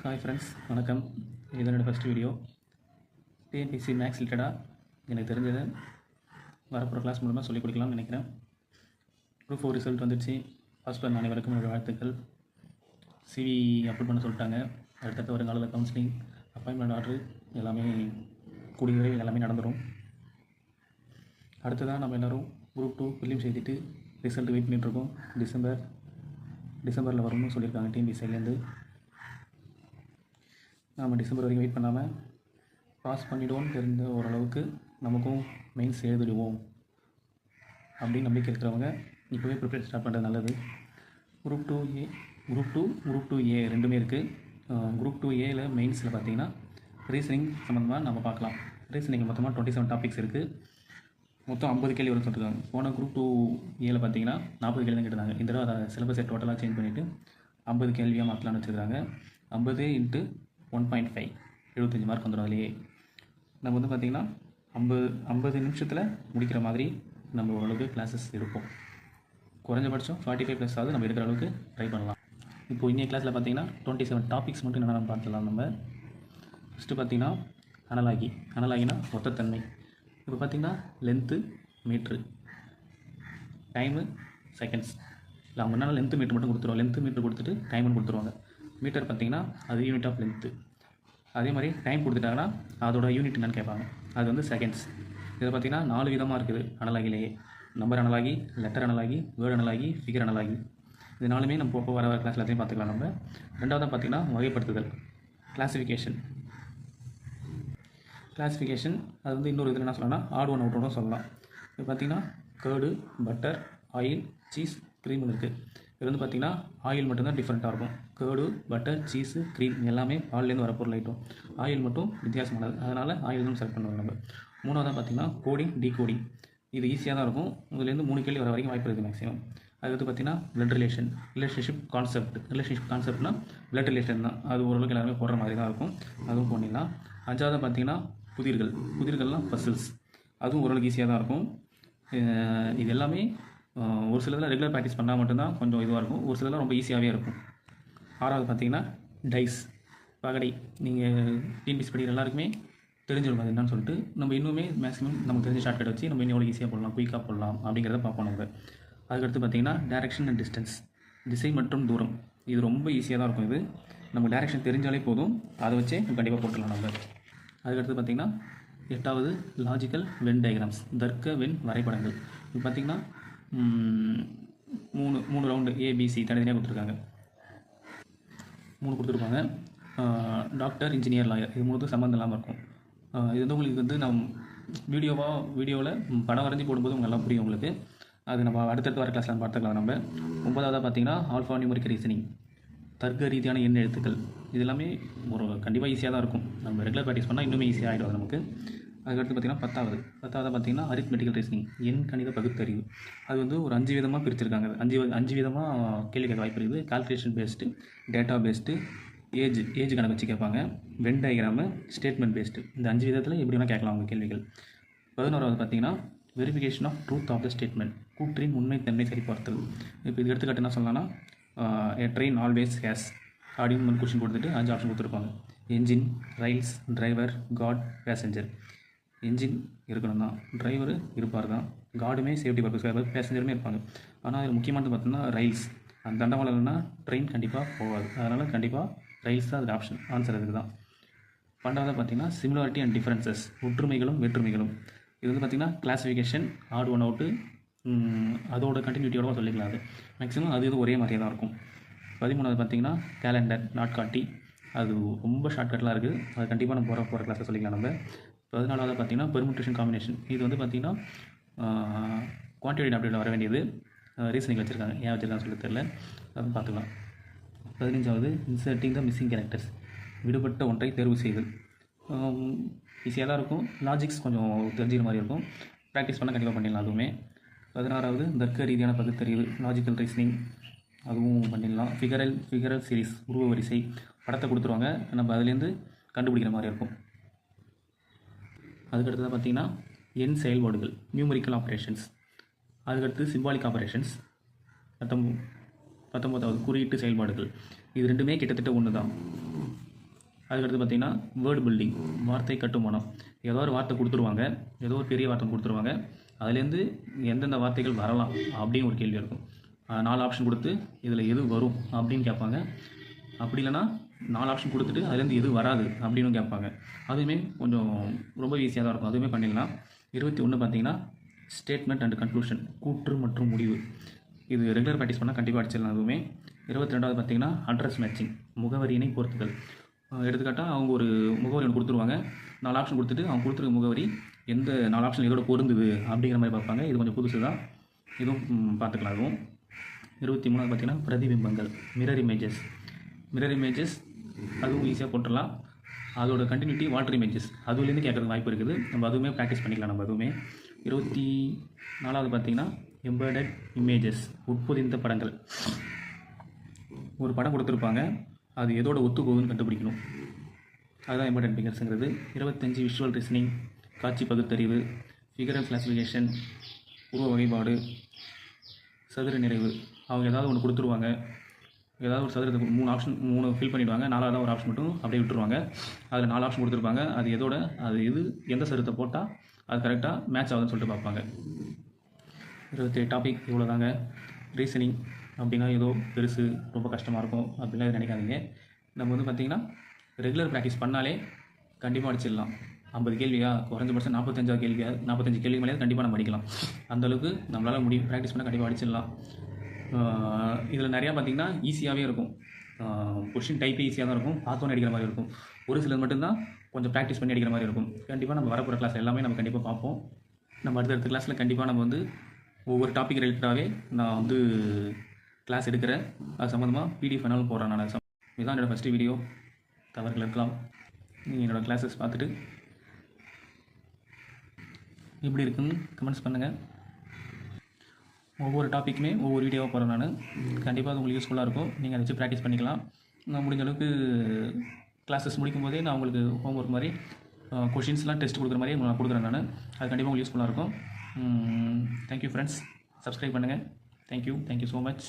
Hi friends, வணக்கம். இது என்னோடய ஃபஸ்ட் வீடியோ. டிஎன்பிஎஸ்சி மேக்ஸ் ரிலேட்டடாக எனக்கு தெரிஞ்சதை வரப்போகிற கிளாஸ் மூலமாக சொல்லிக் கொடுக்கலாம்னு நினைக்கிறேன். குரூப் 4 ரிசல்ட் வந்துடுச்சு. பாஸ் பண்ண அனைவருக்கும் என்னோடய வாழ்த்துக்கள். சிவி அப்லோட் பண்ண சொல்லிட்டாங்க. அடுத்தடுத்த வருங்கால கவுன்சிலிங், அப்பாயின்மெண்ட் ஆர்டர் எல்லாமே கூடிய விரைவில் எல்லாமே நடந்துடும். அடுத்ததான் நம்ம எல்லோரும் குரூப் 2 ப்ரிலிம்ஸ் எழுதிட்டு ரிசல்ட் வெயிட் பண்ணிகிட்ருக்கோம். டிசம்பரில் வரும்னு சொல்லியிருக்காங்க டிஎன்பிஎஸ்சிலேருந்து. நாம் டிசம்பர் வரைக்கும் வெயிட் பண்ணாமல் பாஸ் பண்ணிவிடுவோம்னு தெரிஞ்ச ஓரளவுக்கு நமக்கும் மெயின்ஸ் எழுதிடுவோம் அப்படின்னு நம்பிக்கை இருக்கிறவங்க இப்போவே ப்ரிப்பேர் ஸ்டார்ட் பண்ணுறது நல்லது. குரூப் 2A ரெண்டுமே இருக்குது. குரூப் 2Aயில் மெயின்ஸில் பார்த்தீங்கன்னா ரீசனிங் சம்மந்தமாக நம்ம பார்க்கலாம். ரீசனிங் மொத்தமாக 27 டாபிக்ஸ் இருக்குது. மொத்தம் 50 கேள்வி வரும் சொல்லியிருக்காங்க. போன குரூப் 2Aயில் பார்த்தீங்கன்னா 40 கேள்வி தான் கேட்டிருந்தாங்க. இந்த தடவை அதை சிலபஸை டோட்டலாக சேஞ்ச் பண்ணிவிட்டு 50 கேள்வியாக மாற்றலாம்னு வச்சுருக்காங்க. 50 × 1.5 75 மார்க் வந்துடும். அதிலேயே நம்ம வந்து பார்த்திங்கன்னா 50 நிமிஷத்தில் முடிக்கிற மாதிரி நம்ம ஓரளவுக்கு கிளாஸஸ் எடுப்போம். குறைஞ்சபட்சம் 45+ ஆகுது நம்ம எடுக்கிற அளவுக்கு ட்ரை பண்ணலாம். இப்போது இன்னைய கிளாஸில் பார்த்தீங்கன்னா 27 டாபிக்ஸ் மட்டும் என்னென்ன பார்த்துக்கலாம். நம்ம ஃபஸ்ட்டு பார்த்திங்கன்னா அனலாகினா மொத்தத்தன்மை. இப்போ பார்த்திங்கன்னா லென்த்து மீட்ரு, டைமு செகண்ட்ஸ். இல்லை அவங்க என்ன லென்த்து மீட்ரு மட்டும் கொடுத்துருவோம். லென்த்து மீட்ரு கொடுத்துட்டு டைமுன்னு கொடுத்துருவாங்க. மீட்டர் பார்த்திங்கன்னா அது யூனிட் ஆஃப் லென்த்து. அதே மாதிரி டைம் கொடுத்துட்டாங்கன்னா அதோட யூனிட் என்னென்னு கேட்பாங்க. அது வந்து செகண்ட்ஸ். இதில் பார்த்திங்கன்னா 4 விதமாக இருக்குது அனலாகிலேயே. Number analogy, letter analogy, word analogy, figure analogy. இது நாலுமே நம்ம இப்போ வர கிளாஸ் எல்லாத்தையும் பார்த்துக்கலாம். நம்ம ரெண்டாவதாக பார்த்திங்கன்னா வகைப்படுத்துதல், கிளாஸிஃபிகேஷன். அது வந்து இன்னொரு இதில் என்ன சொல்லலாம்னா ஆட் ஒன் அவுட் ஒன்றும் சொல்லலாம். இது பார்த்திங்கன்னா curd, butter, oil, cheese, cream இருக்குது. இது வந்து பார்த்திங்கன்னா ஆயில் மட்டும்தான் டிஃப்ரெண்ட்டாக இருக்கும். கர்டு, பட்டர், சீஸு, க்ரீம் எல்லாமே பால்லேருந்து வர பொருள் ஐட்டம். ஆயில் மட்டும் வித்தியாசமானது, அதனால் ஆயில் தான் செலக்ட் பண்ணுவோம் நம்ம. மூணாவதாக பார்த்திங்கன்னா கோடிங், டீகோடிங். இது ஈஸியாக தான் இருக்கும். இதுலேருந்து 3 கேள்வி வர வரைக்கும் வாய்ப்பு இருக்குது மேக்ஸிமம். அதுக்கு பார்த்திங்கன்னா பிளட் ரிலேஷன்ஷிப் கான்செப்ட்னா பிளட் ரிலேஷன் தான். அது ஓரளவுக்கு எல்லாருமே போடுற மாதிரி தான் இருக்கும். அதுவும் பண்ணிடலாம். அஞ்சாவதாக பார்த்திங்கன்னா புதிர்கள்லாம் பசில்ஸ். அதுவும் ஓரளவுக்கு ஈஸியாக தான் இருக்கும். இது எல்லாமே ஒரு சிலதில் ரெகுலர் ப்ராக்டிஸ் பண்ணால் மட்டும்தான் கொஞ்சம் இதுவாக இருக்கும். ஒரு சிலதில் ரொம்ப ஈஸியாகவே இருக்கும். ஆறாவது பார்த்திங்கன்னா டைஸ், பகடை. நீங்கள் டிஎன்பிஎஸ்சி படிக்கிற எல்லாருக்குமே தெரிஞ்சிடும் அது என்னன்னு சொல்லிட்டு. நம்ம இன்னுமே மேக்ஸிமம் நமக்கு தெரிஞ்ச ஷார்ட்கட் வச்சு நம்ம இன்னும் எவ்வளோ ஈஸியாக போடலாம், குயிக்காக போடலாம் அப்படிங்கிறத பார்ப்போம் நம்ம. அதுக்கடுத்து பார்த்திங்கன்னா டைரக்ஷன் அண்ட் டிஸ்டன்ஸ், திசை மற்றும் தூரம். இது ரொம்ப ஈஸியாக தான் இருக்கும். இது நமக்கு டைரக்ஷன் தெரிஞ்சாலே போதும், அதை வச்சே கண்டிப்பாக போட்டுடலாம் நம்ம. அதுக்கடுத்து பார்த்திங்கன்னா 8வது லாஜிக்கல் வென் டயக்ராம்ஸ், தர்க்க வென் வரைபடங்கள். இது பார்த்திங்கன்னா 3 ரவுண்டு ABC தனித்தனியாக கொடுத்துருக்காங்க. 3 கொடுத்துருப்பாங்க. டாக்டர், இன்ஜினியர், லாயர், இது 3த்துக்கும் சம்மந்தம் இல்லாமல் இருக்கும். இது வந்து உங்களுக்கு வந்து வீடியோவில் படம் வரைஞ்சி போடும்போது உங்களுக்கு நல்லா புரியும் உங்களுக்கு. அது நம்ம அடுத்தடுத்து வர கிளாஸில் பார்த்துக்கலாம் நம்ம. 9வதாக பார்த்திங்கன்னா ஆல்ஃபா நியூமரிக் ரீசனிங், தர்க்க ரீதியான எண் எழுத்துக்கள். இது எல்லாமே ஒரு கண்டிப்பாக ஈஸியாக தான் இருக்கும். நம்ம ரெகுலர் ப்ராக்டிஸ் பண்ணால் இன்னுமே ஈஸியாக ஆகிடும் அது நமக்கு. அதுக்கடுத்து பார்த்திங்கன்னா 10வது பார்த்திங்கன்னா அரித்மெட்டிக்கல் ரீசனிங், எண் கணித பகுத்தறிவு. அது வந்து ஒரு 5 விதமாக பிரிச்சிருக்காங்க. 5 விதமாக கேள்வி கேட்க வாய்ப்பு இருக்குது. Calculation based, data based, age கணக்கு வச்சு கேட்பாங்க, வென் டயக்ராமு, ஸ்டேட்மெண்ட் பேஸ்டு. இந்த 5 விதத்தில் எப்படி வேணால் கேட்கலாம் அவங்க கேள்விகள். 11வது பார்த்திங்கன்னா verification of truth of the statement, கூற்றின் உண்மைத்தன்மை சரிபார்த்தல். இப்போ இது எடுத்துக்காட்டு என்ன சொல்லலாம்னா எ ட்ரெயின் ஆல்வேஸ் ஹேஸ் அப்படின்னு கொஸ்டின் கொடுத்துட்டு 5 ஆப்ஷன் கொடுத்துருப்பாங்க. Engine, rails, driver, guard, passenger. Engine இருக்கணும் தான், டிரைவர் இருப்பார் தான், கார்டுமே சேஃப்டி பர்பஸ்க்காக, பேசஞ்சருமே இருப்பாங்க. ஆனால் அதில் முக்கியமானது பார்த்தோம்னா ரயில்ஸ். அந்த தண்டவாளம் இல்லைன்னா ட்ரெயின் கண்டிப்பாக போகாது. அதனால் கண்டிப்பாக ரயில்ஸ் தான் அதுக்கு ஆப்ஷன், ஆன்சர் அதுக்கு தான். 12வது பார்த்திங்கன்னா சிமிலாரிட்டி அண்ட் டிஃப்ரென்சஸ், ஒற்றுமைகளும் வேற்றுமைகளும். இது வந்து பார்த்திங்கன்னா கிளாஸிஃபிகேஷன், ஆட் ஒன் அவுட்டு, அதோட கண்டினியூட்டியோட சொல்லிக்கலாம். அது மேக்ஸிமம் அது ஒரே மாதிரியே தான் இருக்கும். 13வது பார்த்திங்கன்னா கேலண்டர், நாட்காட்டி. அது ரொம்ப ஷார்ட்கட்லாம் இருக்குது. அது கண்டிப்பாக நம்ம போகிற கிளாஸில் சொல்லிக்கலாம் நம்ம. 14வது பார்த்திங்கன்னா பெர்முட்டேஷன் காம்பினேஷன். இது வந்து பார்த்திங்கன்னா குவான்டிட்டி அப்டேட்டில் வர வேண்டியது. ரீசனிங் வச்சுருக்காங்க, ஏன் வச்சுருக்காங்கன்னு சொல்லி தெரியல, அது பார்த்துக்கலாம். 15வது இன்சர்ட்டிங் த மிஸ்ஸிங் கேரக்டர்ஸ், விடுபட்ட ஒன்றை தேர்வு செய்தல். ஈஸியாக தான் இருக்கும். லாஜிக்ஸ் கொஞ்சம் தெரிஞ்சுக்கிற மாதிரி இருக்கும். ப்ராக்டிஸ் பண்ணால் கண்டிப்பாக பண்ணிடலாம் அதுவுமே. 16வது தர்க்க ரீதியான பகுத்தறிவு, லாஜிக்கல் ரீசனிங், அதுவும் பண்ணிடலாம். ஃபிகரல் சீரிஸ், உருவ வரிசை. படத்தை கொடுத்துருவாங்க, நம்ம அதுலேருந்து கண்டுபிடிக்கிற மாதிரி இருக்கும். அதுக்கடுத்ததாக பார்த்திங்கன்னா எண் செயல்பாடுகள், நியூமரிக்கல் ஆப்ரேஷன்ஸ். அதுக்கடுத்து சிம்பாலிக் ஆப்ரேஷன்ஸ். 19வது குறியீட்டு செயல்பாடுகள். இது ரெண்டுமே கிட்டத்தட்ட ஒன்று தான். அதுக்கடுத்து பார்த்திங்கன்னா வேர்டு பில்டிங், வார்த்தை கட்டுமானம். ஏதோ ஒரு வார்த்தை கொடுத்துருவாங்க, ஏதோ ஒரு பெரிய வார்த்தை கொடுத்துருவாங்க, அதுலேருந்து எந்தெந்த வார்த்தைகள் வரலாம் அப்படின்னு ஒரு கேள்வி இருக்கும். 4 ஆப்ஷன் கொடுத்து இதில் எது வரும் அப்படின்னு கேட்பாங்க. அப்படி இல்லைனா 4 ஆப்ஷன் கொடுத்துட்டு அதுலேருந்து எது வராது அப்படின்னு கேட்பாங்க. அதுவுமே கொஞ்சம் ரொம்ப ஈஸியாக தான் இருக்கும், அதுவுமே பண்ணிடலாம். 21 பார்த்திங்கன்னா ஸ்டேட்மெண்ட் அண்ட் கன்க்ளூஷன், கூற்று மற்றும் முடிவு. இது ரெகுலர் ப்ராக்டிஸ் பண்ணால் கண்டிப்பாக அடிச்சிடலாம். அதுவுமே 22வது பார்த்திங்கன்னா அட்ரஸ் மேட்சிங், முகவரியினை பொறுத்துதல். எடுத்துக்காட்டால் அவங்க ஒரு முகவரி ஒன்று கொடுத்துருவாங்க, 4 ஆப்ஷன் கொடுத்துட்டு அவங்க கொடுத்துருக்க முகவரி எந்த 4 ஆப்ஷன் இதோட பொருந்துது அப்படிங்கிற மாதிரி பார்ப்பாங்க. இது கொஞ்சம் புதுசு தான், இதுவும் பார்த்துக்கலாம். அதுவும் 23வது பார்த்திங்கன்னா பிரதிபிம்பங்கள், மிரர் இமேஜஸ். மிரர் இமேஜஸ் அதுவும் ஈஸியாக போட்டுடலாம். அதோட கண்டினியூட்டி வாட்டர் இமேஜஸ், அதுலேருந்து கேட்குறது வாய்ப்பு இருக்குது. நம்ம அதுவுமே ப்ராக்டிஸ் பண்ணிக்கலாம். நம்ம அதுவுமே 24வது பார்த்திங்கன்னா எம்பர்டட் இமேஜஸ், உட்பொதிந்த படங்கள். ஒரு படம் கொடுத்துருப்பாங்க, அது எதோட ஒத்து போகுதுன்னு கண்டுபிடிக்கணும், அதுதான் எம்பர்டட் ஃபிகர்ஸுங்கிறது. 25 விஷுவல் ரீசனிங், காட்சி பகுத்தறிவு, ஃபிகரல் கிளாசிஃபிகேஷன், உருவ வகைப்பாடு, சதுர நிறைவு. அவங்க ஏதாவது ஒன்று கொடுத்துருவாங்க, ஏதாவது ஒரு சதுரத்தை 3 ஆப்ஷன் 3 ஃபில் பண்ணிவிடுவாங்க, 4வது ஒரு ஆப்ஷன் மட்டும் அப்படியே விட்டுருவாங்க. அதில் 4 ஆப்ஷன் கொடுத்துருப்பாங்க, அது எது எந்த சதுரத்தை போட்டால் அது கரெக்டாக மேட்ச் ஆகுதுன்னு சொல்லிட்டு பார்ப்பாங்க. 27 டாபிக் இவ்வளோ தாங்க. ரீசனிங் அப்படின்னா ஏதோ பெருசு ரொம்ப கஷ்டமாக இருக்கும் அப்படிலாம் இது நினைக்காதீங்க. நம்ம வந்து பார்த்திங்கன்னா ரெகுலர் ப்ராக்டிஸ் பண்ணாலே கண்டிப்பாக அடிச்சிடலாம். 50 கேள்வியா, குறைஞ்சபட்சம் 45 கேள்வி மேலே கண்டிப்பாக நம்ம அடிக்கலாம். அந்தளவுக்கு நம்மளால் முடியும். ப்ராக்டிஸ் பண்ணால் கண்டிப்பாக அடிச்சிடலாம். இதில் நிறையா பார்த்திங்கன்னா ஈஸியாகவே இருக்கும். கொஷின் டைப்பே ஈஸியாக தான் இருக்கும், பார்த்தோன்னே அடிக்கிற மாதிரி இருக்கும். ஒரு சிலது மட்டும்தான் கொஞ்சம் ப்ராக்டிஸ் பண்ணி அடிக்கிற மாதிரி இருக்கும். கண்டிப்பாக நம்ம வரப்போகிற கிளாஸ் எல்லாமே நம்ம கண்டிப்பாக பார்ப்போம். நம்ம அடுத்தடுத்த கிளாஸில் கண்டிப்பாக நம்ம வந்து ஒவ்வொரு டாபிக் ரிலேட்டடாகவே நான் வந்து கிளாஸ் எடுக்கிறேன். அது சம்மந்தமாக பிடிஎஃப் வேணாலும் போடுறேன் நான். இதுதான் என்னோடய ஃபஸ்ட்டு வீடியோ. தவறுகள் இருக்கலாம், நீங்கள் என்னோடய கிளாஸஸ் பார்த்துட்டு எப்படி இருக்குன்னு கமெண்ட்ஸ் பண்ணுங்கள். ஒவ்வொரு டாப்பிக்குமே ஒவ்வொரு வீடியோவாக போகிறேன் நான். கண்டிப்பாக அது உங்களுக்கு யூஸ்ஃபுல்லாக இருக்கும். நீங்கள் அதை வச்சு ப்ராக்டிஸ் பண்ணிக்கலாம். நான் முடிஞ்ச அளவுக்கு கிளாஸஸ் முடிக்கும் போதே நான் உங்களுக்கு ஹோம்ஒர்க் மாதிரி கொஷின்ஸ்லாம் டெஸ்ட் கொடுக்குற மாதிரி நான் கொடுக்குறேன் நான். அது கண்டிப்பாக உங்களுக்கு யூஸ்ஃபுல்லாக இருக்கும். Thank you friends. சப்ஸ்கிரைப் பண்ணுங்கள். Thank you so much.